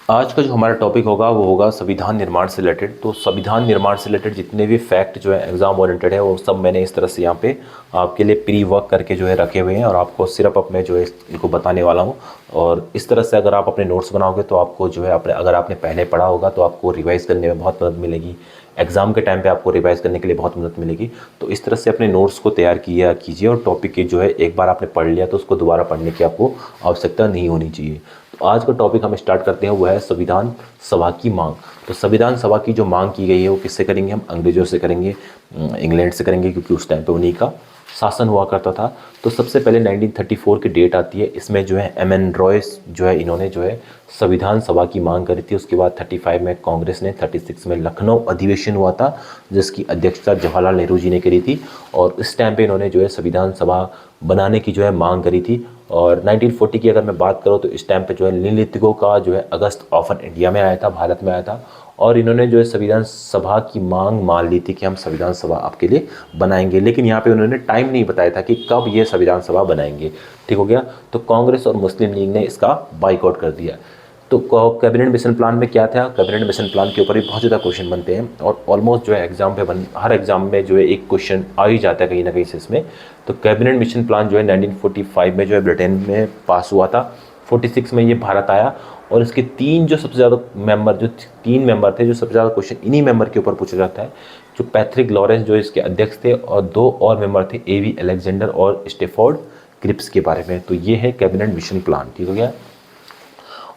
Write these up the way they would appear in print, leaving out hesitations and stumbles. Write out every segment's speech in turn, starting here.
आज का जो हमारा टॉपिक होगा वो होगा संविधान निर्माण से रिलेटेड। तो संविधान निर्माण से रिलेटेड जितने भी फैक्ट जो है एग्जाम ओरिएंटेड है वो सब मैंने इस तरह से यहाँ पे आपके लिए प्री वर्क करके जो है रखे हुए हैं और आपको सिर्फ अपने जो है इनको बताने वाला हूँ। और इस तरह से अगर आप अपने नोट्स बनाओगे तो आपको जो है अपने अगर आपने पहले पढ़ा होगा तो आपको रिवाइज करने में बहुत मदद मिलेगी। एग्जाम के टाइम पे आपको रिवाइज करने के लिए बहुत मदद मिलेगी। तो इस तरह से अपने नोट्स को तैयार किया कीजिए और टॉपिक के जो है एक बार आपने पढ़ लिया तो उसको दोबारा पढ़ने की आपको आवश्यकता नहीं होनी चाहिए। तो आज का टॉपिक हम स्टार्ट करते हैं, वो है संविधान सभा की मांग। तो संविधान सभा की जो मांग की गई है वो किससे करेंगे? हम अंग्रेजों से करेंगे, इंग्लैंड से करेंगे, क्योंकि उस टाइम पे उन्हीं का शासन हुआ करता था। तो सबसे पहले 1934 की डेट आती है। इसमें जो है एम एन रॉयस जो है इन्होंने जो है संविधान सभा की मांग करी थी। उसके बाद 35 में कांग्रेस ने, 36 में लखनऊ अधिवेशन हुआ था जिसकी अध्यक्षता जवाहरलाल नेहरू जी ने करी थी। और इस टाइम पे इन्होंने जो है संविधान सभा बनाने की जो है मांग करी थी। और 1940 की अगर मैं बात करूँ तो इस टाइम पे जो है निम्नलिखितों का जो है अगस्त ऑफर इंडिया में आया था, भारत में आया था। और इन्होंने जो है संविधान सभा की मांग मान ली थी कि हम संविधान सभा आपके लिए बनाएंगे, लेकिन यहाँ पे उन्होंने टाइम नहीं बताया था कि कब ये संविधान सभा बनाएंगे। ठीक हो गया। तो कांग्रेस और मुस्लिम लीग ने इसका बाइकआउट कर दिया। तो कैबिनेट मिशन प्लान में क्या था? कैबिनेट मिशन प्लान के ऊपर भी बहुत ज़्यादा क्वेश्चन बनते हैं और ऑलमोस्ट जो है एग्जाम पे हर एग्जाम में जो है एक क्वेश्चन आ ही जाता है कहीं ना कहीं से इसमें। तो कैबिनेट मिशन प्लान जो है 1945 में जो है ब्रिटेन में पास हुआ था, 46 में ये भारत आया। और इसके तीन जो सबसे ज़्यादा मेंबर, जो तीन मेंबर थे, जो सबसे ज़्यादा क्वेश्चन इन्हीं मेंबर के ऊपर पूछा जाता है, जो पैट्रिक लॉरेंस जो इसके अध्यक्ष थे, और दो और मेंबर थे, एवी अलेक्जेंडर और स्टेफोर्ड क्रिप्स के बारे में। तो ये है कैबिनेट मिशन प्लान। ठीक हो गया।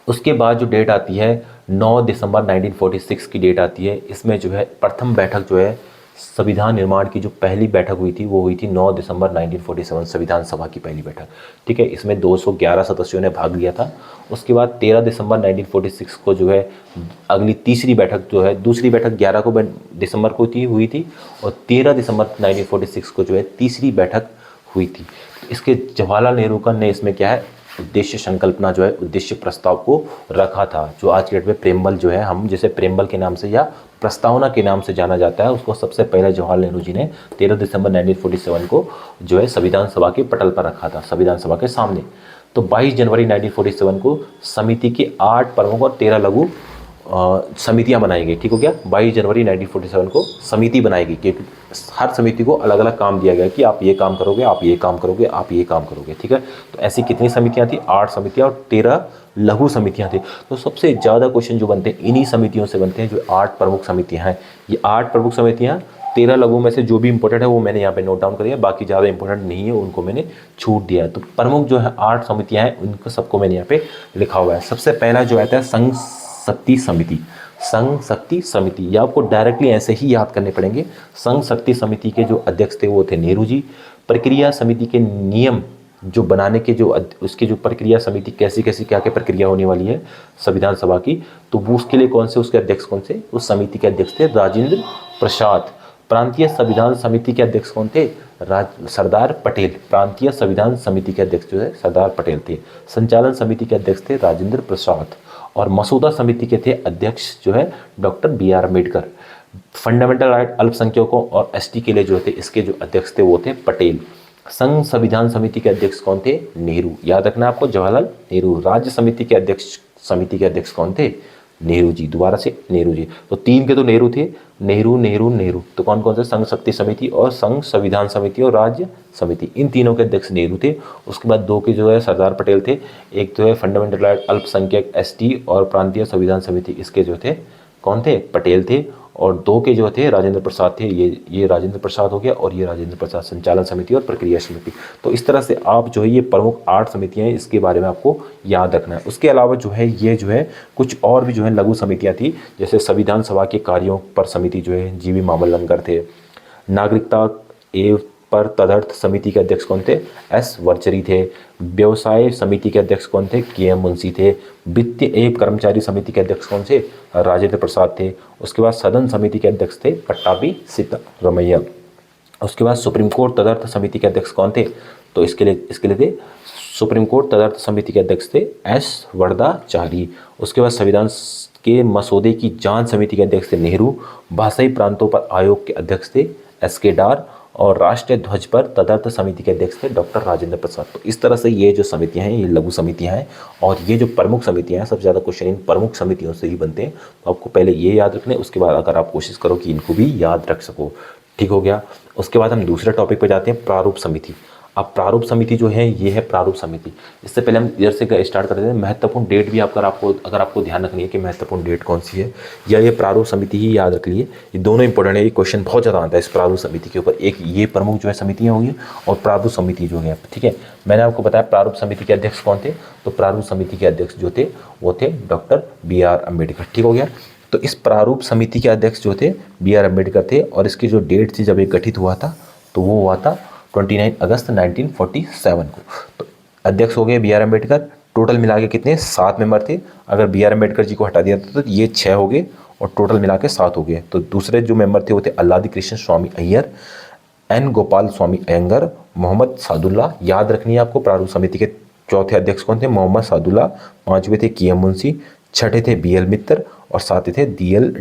उसके बाद जो डेट आती है 9 दिसंबर 1946 की डेट आती है। इसमें जो है प्रथम बैठक जो है संविधान निर्माण की जो पहली बैठक हुई थी वो हुई थी 9 दिसंबर 1947, संविधान सभा की पहली बैठक। ठीक है। इसमें 211 सदस्यों ने भाग लिया था। उसके बाद 13 दिसंबर 1946 को जो है अगली तीसरी बैठक जो है, दूसरी बैठक 11 को दिसंबर को हुई थी और 13 दिसंबर 1946 को जो है तीसरी बैठक हुई थी। इसके जवाहरलाल नेहरू का ने इसमें क्या है, उद्देश्य संकल्पना जो है, उद्देश्य प्रस्ताव को रखा था, जो आज के डेट में प्रेमबल जो है, हम जैसे प्रेमबल के नाम से या प्रस्तावना के नाम से जाना जाता है, उसको सबसे पहले जवाहरलाल नेहरू जी ने 13 दिसंबर 1947 को जो है संविधान सभा के पटल पर रखा था, संविधान सभा के सामने। तो 22 जनवरी 1947 को समिति के 8 प्रमुख और 13 लघु समितियां बनाई गई। ठीक हो गया। 22 जनवरी 1947 को समिति बनाई गई, क्योंकि हर समिति को अलग अलग काम दिया गया कि आप ये काम करोगे, आप ये काम करोगे, आप ये काम करोगे। ठीक है। तो ऐसी कितनी समितियां थी? 8 समितियां और 13 लघु समितियां थी। तो सबसे ज़्यादा क्वेश्चन जो बनते हैं इन्हीं समितियों से बनते हैं, जो 8 प्रमुख समितियां हैं। ये 8 प्रमुख समितियां, 13 लघु में से जो भी इंपॉर्टेंट है वो मैंने यहाँ पे नोट डाउन करिए, बाकी ज़्यादा इंपॉर्टेंट नहीं है उनको मैंने छूट दिया है। तो प्रमुख जो है 8 समितियां हैं, उनको सबको मैंने यहाँ पे लिखा हुआ है। सबसे पहला जो आता है संघ शक्ति समिति। संघ शक्ति समिति, ये आपको डायरेक्टली ऐसे ही याद करने पड़ेंगे। संघ शक्ति समिति के जो अध्यक्ष थे वो थे नेहरू जी। प्रक्रिया समिति के नियम जो बनाने के जो उसकी जो प्रक्रिया समिति कैसी कैसी क्या क्या प्रक्रिया होने वाली है संविधान सभा की, तो वो उसके लिए कौन से, उसके अध्यक्ष कौन से? उस समिति के अध्यक्ष थे राजेंद्र प्रसाद। प्रांतीय संविधान समिति के अध्यक्ष कौन थे? सरदार पटेल। प्रांतीय संविधान समिति के अध्यक्ष जो है सरदार पटेल थे। संचालन समिति के अध्यक्ष थे राजेंद्र प्रसाद। और मसूदा समिति के थे अध्यक्ष जो है doctor B.R. Ambedkar. Fundamental right अल्पसंख्यकों और एसटी के लिए जो थे इसके जो अध्यक्ष थे वो थे पटेल। संघ संविधान समिति के अध्यक्ष कौन थे? नेहरू। याद रखना आपको, जवाहरलाल नेहरू। राज्य समिति के अध्यक्ष कौन थे? नेहरू जी। दोबारा से नेहरू जी। तो 3 के तो नेहरू थे, नेहरू नेहरू नेहरू। तो कौन कौन से? संघ शक्ति समिति और संघ संविधान समिति और राज्य समिति, इन तीनों के अध्यक्ष नेहरू थे। उसके बाद 2 के जो है सरदार पटेल थे। एक तो है फंडामेंटल राइट अल्पसंख्यक एसटी और प्रांतीय संविधान समिति, इसके जो थे कौन थे? पटेल थे। और 2 के जो थे राजेंद्र प्रसाद थे। ये राजेंद्र प्रसाद हो गया और ये राजेंद्र प्रसाद। संचालन समिति और प्रक्रिया समिति। तो इस तरह से आप जो है ये प्रमुख 8 समितियां हैं, इसके बारे में आपको याद रखना है। उसके अलावा जो है ये जो है कुछ और भी जो है लघु समितियां थी, जैसे संविधान सभा के कार्यों पर समिति जो है जीवी मामलंकर थे। नागरिकता एवं पर तदर्थ समिति के अध्यक्ष कौन थे? एस वर्चरी थे। व्यवसाय समिति के अध्यक्ष कौन थे? के.एम. मुंशी थे। वित्तीय एवं कर्मचारी समिति के अध्यक्ष कौन थे? राजेंद्र प्रसाद थे। उसके बाद सदन समिति के अध्यक्ष थे पट्टाभी सिद्धरामैया। उसके बाद सुप्रीम कोर्ट तदर्थ समिति के अध्यक्ष कौन थे? तो इसके लिए थे सुप्रीम कोर्ट तदर्थ समिति के अध्यक्ष थे एस वरदाचारी। उसके बाद संविधान के मसौदे की जांच समिति के अध्यक्ष थे नेहरू। भाषाई प्रांतों पर आयोग के अध्यक्ष थे एस के डार। और राष्ट्रीय ध्वज पर तदर्थ समिति के अध्यक्ष थे डॉक्टर राजेंद्र प्रसाद। तो इस तरह से ये जो समितियां हैं ये लघु समितियां हैं, और ये जो प्रमुख समितियां हैं सबसे ज़्यादा क्वेश्चन इन प्रमुख समितियों से ही बनते हैं। तो आपको पहले ये याद रखने, उसके बाद अगर आप कोशिश करो कि इनको भी याद रख सको। ठीक हो गया। उसके बाद हम दूसरे टॉपिक पर जाते हैं, प्रारूप समिति। अब प्रारूप समिति जो है ये है प्रारूप समिति। इससे पहले हम इधर से स्टार्ट कर देते हैं। महत्वपूर्ण डेट भी अगर आपको ध्यान रखनी है कि महत्वपूर्ण डेट कौन सी है, या ये प्रारूप समिति ही याद रख लिए। ये दोनों इंपॉर्टेंट है, ये क्वेश्चन बहुत ज़्यादा आता है इस प्रारूप समिति के ऊपर। एक ये प्रमुख जो है समितियाँ होंगी और प्रारूप समिति जो है, ठीक है। मैंने आपको बताया प्रारूप समिति के अध्यक्ष कौन थे, तो प्रारूप समिति के अध्यक्ष जो थे वो थे डॉक्टर BR अम्बेडकर। ठीक हो गया। तो इस प्रारूप समिति के अध्यक्ष जो थे BR अम्बेडकर थे, और इसकी जो डेट थी जब ये गठित हुआ था तो वो हुआ था 29 अगस्त 1947 को। तो अध्यक्ष हो गए BR अम्बेडकर। टोटल मिला के कितने, 7 मेंबर थे। अगर BR अम्बेडकर जी को हटा दिया था तो ये 6 हो गए, और टोटल मिला के 7 हो गए। तो दूसरे जो मेंबर थे वो थे अल्लादी कृष्ण स्वामी अय्यर, N गोपाल स्वामी अयंगर, मोहम्मद सादुल्ला। याद रखनी है आपको, प्रारूप समिति के चौथे अध्यक्ष कौन थे, मोहम्मद सादुल्ला। 5वें थे KM मुंशी, 6ठे थे BL मित्तर, और 7वें थे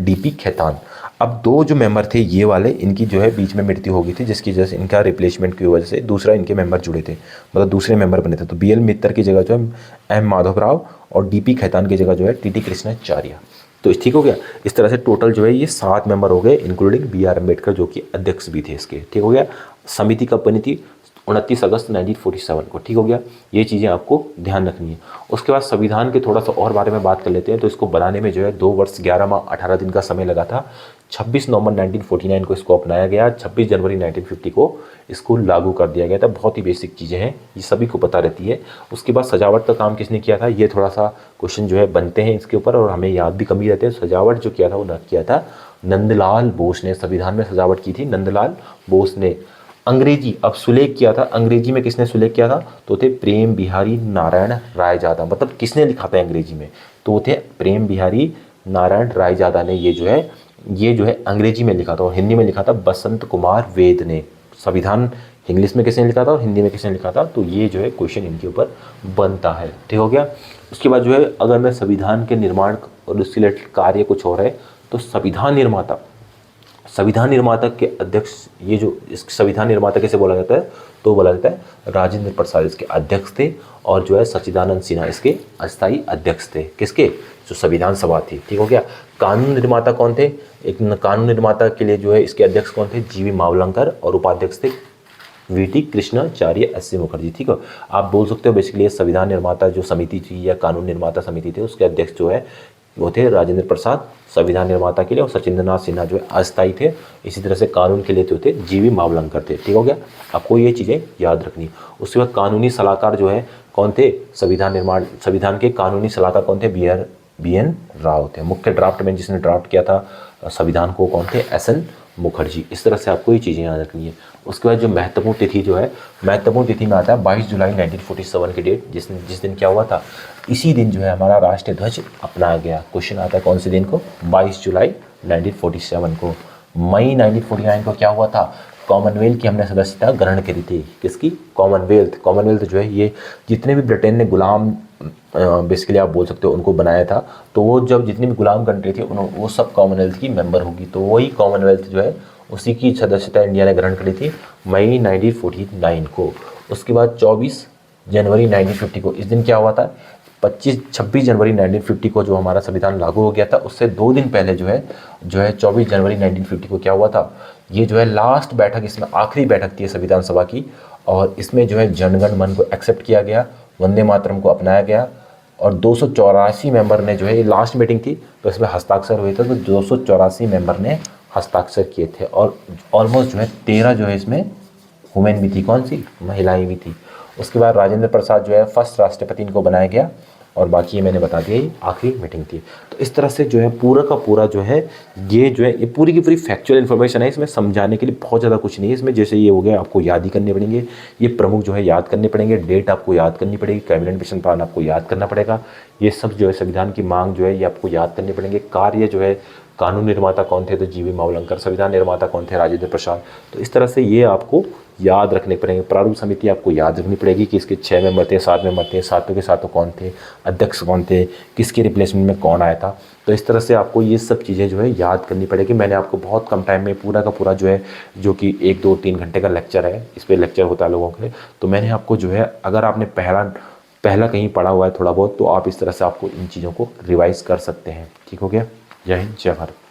DP खेतान। अब 2 जो मेंबर थे ये वाले, इनकी जो है बीच में मृत्यु हो गई थी, जिसकी वजह से इनका रिप्लेसमेंट की वजह से दूसरा इनके मेंबर जुड़े थे, मतलब दूसरे मेंबर बने थे। तो BL मित्तर की जगह जो है M माधव राव, और DP खेतान की जगह जो है TT कृष्णाचार्य। तो ठीक हो गया। इस तरह से टोटल जो है ये 7 मेंबर हो गए, इंक्लूडिंग BR अम्बेडकर जो कि अध्यक्ष भी थे इसके। ठीक हो गया। समिति कब बनी थी, 29 अगस्त 1947 को। ठीक हो गया। ये चीज़ें आपको ध्यान रखनी है। उसके बाद संविधान के थोड़ा सा और बारे में बात कर लेते हैं। तो इसको बनाने में जो है 2 वर्ष 11 माह 18 दिन का समय लगा था। 26 नवंबर 1949 को इसको अपनाया गया, 26 जनवरी 1950 को इसको लागू कर दिया गया था। बहुत ही बेसिक चीज़ें हैं, ये सभी को पता रहती है। उसके बाद सजावट का काम किसने किया था, ये थोड़ा सा क्वेश्चन जो है बनते हैं इसके ऊपर, और हमें याद भी कमी रहते हैं। सजावट जो किया था वो किया था नंदलाल बोस ने। संविधान में सजावट की थी नंदलाल बोस ने। अंग्रेजी, अब सुलेख किया था अंग्रेजी में, किसने सुलेख किया था, तो थे प्रेम बिहारी नारायण रायजादा। मतलब किसने लिखा था अंग्रेजी में, तो थे प्रेम बिहारी नारायण रायजादा ने ये जो है अंग्रेजी में लिखा था, और हिंदी में लिखा था बसंत कुमार वेद ने। संविधान इंग्लिश में किसने लिखा था और हिंदी में किसने लिखा था, तो ये जो है क्वेश्चन इनके ऊपर बनता है। ठीक हो गया। उसके बाद जो है अगर मैं संविधान के निर्माण और उसके रिलेटेड कार्य कुछ और है, तो संविधान निर्माता के अध्यक्ष, ये जो इस संविधान निर्माता कैसे बोला जाता है, तो बोला जाता है राजेंद्र प्रसाद इसके अध्यक्ष थे, और जो है सच्चिदानंद सिन्हा इसके अस्थायी अध्यक्ष थे। किसके, जो संविधान सभा थी। ठीक हो गया। कानून निर्माता कौन थे, एक कानून निर्माता के लिए जो है इसके अध्यक्ष कौन थे, GV मावलंकर, और उपाध्यक्ष थे VT कृष्णाचार्य SC मुखर्जी। ठीक है। आप बोल सकते हो बेसिकली ये संविधान निर्माता जो समिति थी या कानून निर्माता समिति थे, उसके अध्यक्ष जो है वो थे राजेंद्र प्रसाद संविधान निर्माता के लिए, और सचिंद्रनाथ सिन्हा जो है अस्थायी थे। इसी तरह से कानून के लिए जो थे GV मावलंकर थे। ठीक हो गया। आपको ये चीज़ें याद रखनी। उसके बाद कानूनी सलाहकार जो है कौन थे, संविधान के कानूनी सलाहकार कौन थे, BN राव थे। मुख्य ड्राफ्ट में जिसने ड्राफ्ट किया था संविधान को कौन थे, SN मुखर्जी। इस तरह से आपको ये चीज़ें याद रखनी है। उसके बाद जो महत्वपूर्ण तिथि जो है, महत्वपूर्ण तिथि में आता है 22 जुलाई 1947 की डेट, जिस दिन क्या हुआ था, इसी दिन जो है हमारा राष्ट्रीय ध्वज अपनाया गया। क्वेश्चन आता है कौन से दिन को, 22 जुलाई 1947 को। मई 1949 को क्या हुआ था, कॉमनवेल्थ की हमने सदस्यता ग्रहण करी थी। किसकी, कॉमनवेल्थ जो है ये जितने भी ब्रिटेन ने गुलाम बेसिकली आप बोल सकते हो उनको बनाया था, तो वो जब जितनी भी गुलाम कंट्री थी वो सब कॉमनवेल्थ की मेंबर होगी। तो वही कॉमनवेल्थ जो है उसी की सदस्यता इंडिया ने ग्रहण करी थी मई 1949 को। उसके बाद 24 जनवरी 1950 को, इस दिन क्या हुआ था, 26 जनवरी 1950 को जो हमारा संविधान लागू हो गया था, उससे 2 दिन पहले जो है 24 जनवरी 1950 को क्या हुआ था, ये जो है लास्ट बैठक, इसमें आखिरी बैठक थी संविधान सभा की, और इसमें जो है जनगण मन को एक्सेप्ट किया गया, वंदे मातरम को अपनाया गया, और 284 मेंबर ने जो है, ये लास्ट मीटिंग थी तो इसमें हस्ताक्षर हुए थे, तो 284 मेंबर ने हस्ताक्षर किए थे, और ऑलमोस्ट जो है 13 जो है इसमें वुमेन भी थी, कौन सी, महिलाएं भी थी। उसके बाद राजेंद्र प्रसाद जो है फर्स्ट राष्ट्रपति इनको बनाया गया, और बाकी ये मैंने बता दिया ये आखिरी मीटिंग थी। तो इस तरह से जो है पूरा का पूरा जो है ये पूरी की पूरी फैक्चुअल इन्फॉर्मेशन है। इसमें समझाने के लिए बहुत ज़्यादा कुछ नहीं है इसमें, जैसे ये हो गया आपको याद ही करने पड़ेंगे, ये प्रमुख जो है याद करने पड़ेंगे, डेट आपको याद करनी पड़ेगी, कैबिनेट मिशन प्लान आपको याद करना पड़ेगा, ये सब जो है संविधान की मांग जो है ये आपको याद करने पड़ेंगे। कार्य जो है, कानून निर्माता कौन थे, तो GV मावलंकर, संविधान निर्माता कौन थे, राजेंद्र प्रसाद। तो इस तरह से ये आपको याद रखने पड़ेंगे। प्रारूप समिति आपको याद रखनी पड़ेगी कि इसके 6 मेंबर थे, 7 मेंबर थे, सातों के सातों कौन थे, अध्यक्ष कौन थे, किसके रिप्लेसमेंट में कौन आया था। तो इस तरह से आपको ये सब चीज़ें जो है याद करनी पड़ेगी। मैंने आपको बहुत कम टाइम में पूरा का पूरा जो है, जो कि 1 2 3 घंटे का लेक्चर है, इस पर लेक्चर होता है लोगों के, तो मैंने आपको जो है, अगर आपने पहला कहीं पढ़ा हुआ है थोड़ा बहुत, तो आप इस तरह से आपको इन चीज़ों को रिवाइज कर सकते हैं। ठीक हो गया। जय हिंद, जय भारत।